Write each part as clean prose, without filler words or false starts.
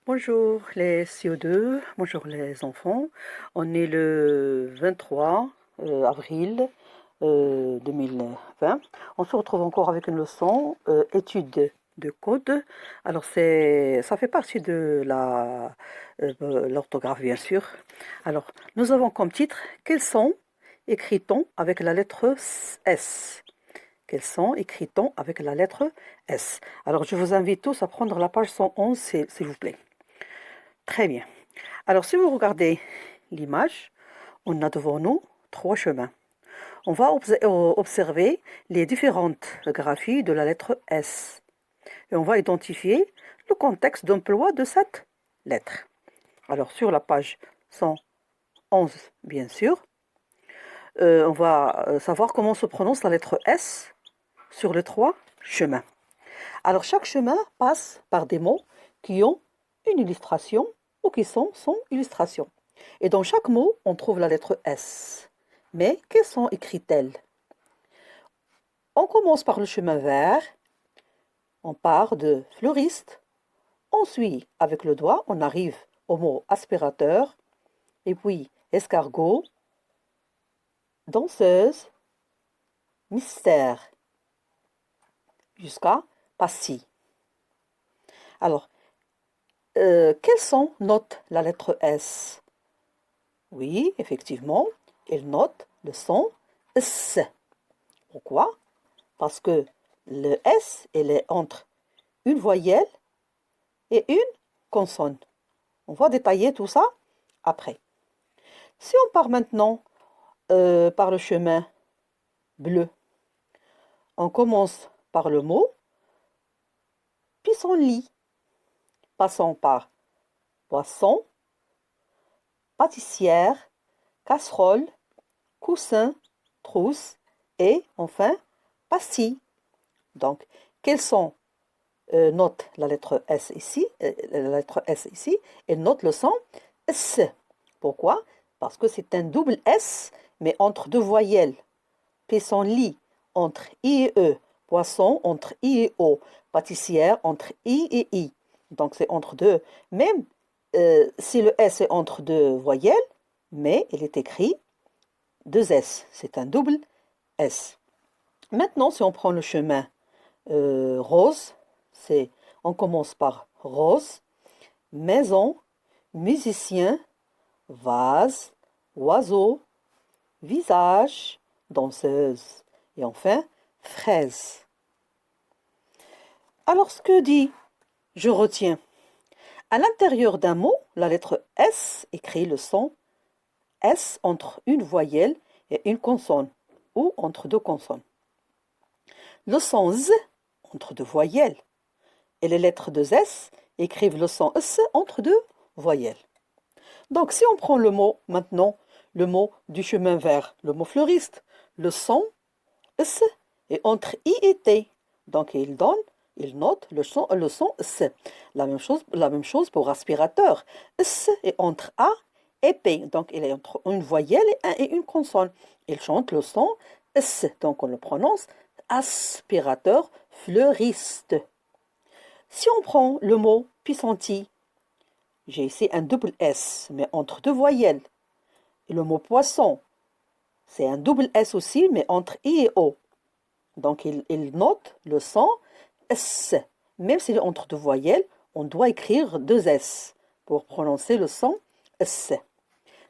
Bonjour les CO2, bonjour les enfants. On est le 23 avril 2020. On se retrouve encore avec une leçon étude de code. Alors ça fait partie de l'orthographe bien sûr. Alors nous avons comme titre quels sons écrit-on avec la lettre S? Quels sons écrit-on avec la lettre S? Alors je vous invite tous à prendre la page 111 s'il vous plaît. Très bien. Alors, si vous regardez l'image, on a devant nous trois chemins. On va observer les différentes graphies de la lettre S. Et on va identifier le contexte d'emploi de cette lettre. Alors, sur la page 111, bien sûr, on va savoir comment se prononce la lettre S sur les trois chemins. Alors, chaque chemin passe par des mots qui ont une illustration ou qui sont sans illustration. Et dans chaque mot, on trouve la lettre S. Mais quels sont écrites-elles? On commence par le chemin vert, on part de fleuriste, on suit avec le doigt, on arrive au mot aspirateur, et puis escargot, danseuse, mystère, jusqu'à passie. Alors, quels sons note la lettre S? Oui, effectivement, elle note le son S. Pourquoi? Parce que le S, elle est entre une voyelle et une consonne. On va détailler tout ça après. Si on part maintenant par le chemin bleu, on commence par le mot pissenlit, passant par poisson, pâtissière, casserole, coussin, trousse et enfin pastille. Donc, quels sont note la lettre S ici, et note le son S. Pourquoi? Parce que c'est un double S, mais entre deux voyelles. Pissenlit entre I et E, poisson entre I et O, pâtissière entre I et I. Donc c'est entre deux. Même si le S est entre deux voyelles, mais il est écrit deux S. C'est un double S. Maintenant, si on prend le chemin rose, on commence par rose, maison, musicien, vase, oiseau, visage, danseuse et enfin fraise. Alors ce que dit je retiens. À l'intérieur d'un mot, la lettre S écrit le son S entre une voyelle et une consonne ou entre deux consonnes. Le son Z entre deux voyelles et les lettres de S écrivent le son S entre deux voyelles. Donc si on prend le mot maintenant, le mot du chemin vert, le mot fleuriste, le son S est entre I et T. Donc il note le son S. La même chose pour aspirateur. S est entre A et P. Donc il est entre une voyelle et une consonne. Il chante le son S. Donc on le prononce aspirateur fleuriste. Si on prend le mot pissentit, j'ai ici un double S, mais entre deux voyelles. Et le mot poisson, c'est un double S aussi, mais entre I et O. Donc il note le son S. Même s'il est entre deux voyelles, on doit écrire deux S pour prononcer le son S.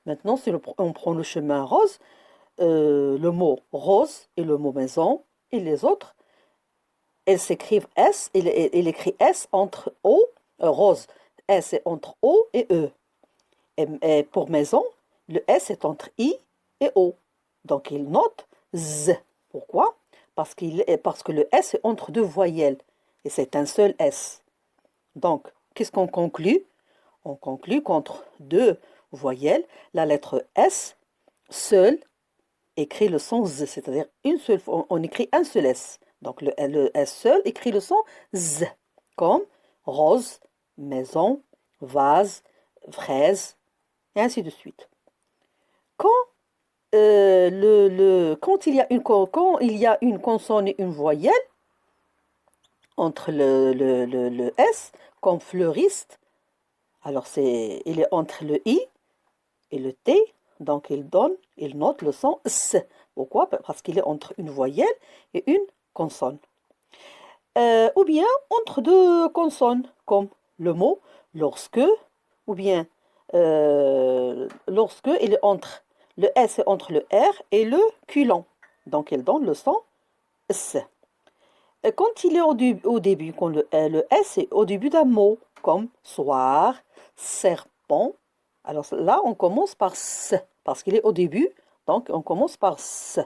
Maintenant, si on prend le chemin rose, le mot rose et le mot maison et les autres, elles s'écrivent S, il écrit S entre O, rose, S est entre O et E. Et pour maison, le S est entre I et O. Donc il note Z. Pourquoi? Parce que le S est entre deux voyelles et c'est un seul S. Donc, qu'est-ce qu'on conclut? On conclut qu'entre deux voyelles, la lettre S seule écrit le son Z, c'est-à-dire une seule fois, on écrit un seul S. Donc le S seul écrit le son Z, comme rose, maison, vase, fraise, et ainsi de suite. Quand, quand il y a une consonne et une voyelle entre le S, comme fleuriste, Alors, il est entre le I et le T, donc il note le son S. Pourquoi? Parce qu'il est entre une voyelle et une consonne. Ou bien entre deux consonnes, comme le mot lorsque, ou bien lorsque il est entre le S est entre le R et le Q-long. Donc il donne le son S. Et quand il est au début, quand le S est au début d'un mot, comme soir, serpent, alors là on commence par S, parce qu'il est au début, donc on commence par S.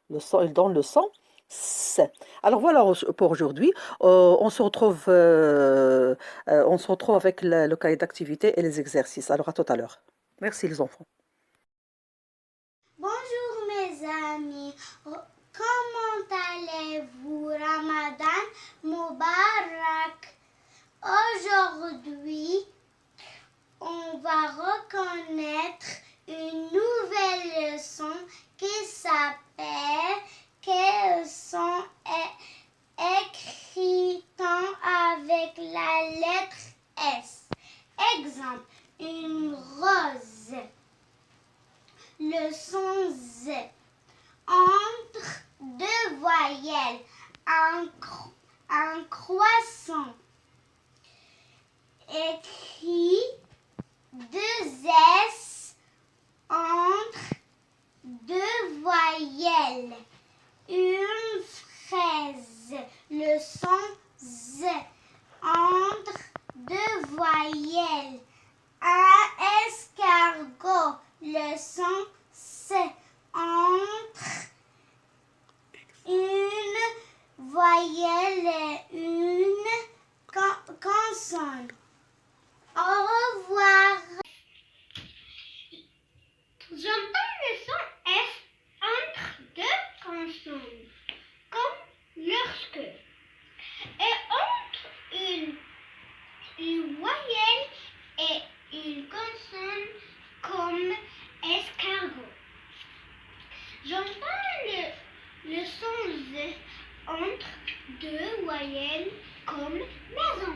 Il donne le son S. Alors voilà pour aujourd'hui. On se retrouve avec le cahier d'activité et les exercices. Alors à tout à l'heure. Merci les enfants. Bonjour mes amis, comment allez-vous? Ramadan Mubarak. Aujourd'hui, on va reconnaître une nouvelle leçon qui s'appelle Quel son est écritant avec la lettre S. Exemple, une rose. Le son Z. Entre deux voyelles, un croissant. Écrit deux S entre deux voyelles. Une fraise. Le son Z. Entre deux voyelles. Un escargot. Le son C. Entre une voyelle et une consonne. Au revoir. J'entends le son S entre deux consonnes, comme lorsque. Et entre une voyelle et une consonne, comme escargot. J'entends le son Z entre deux voyelles comme maison.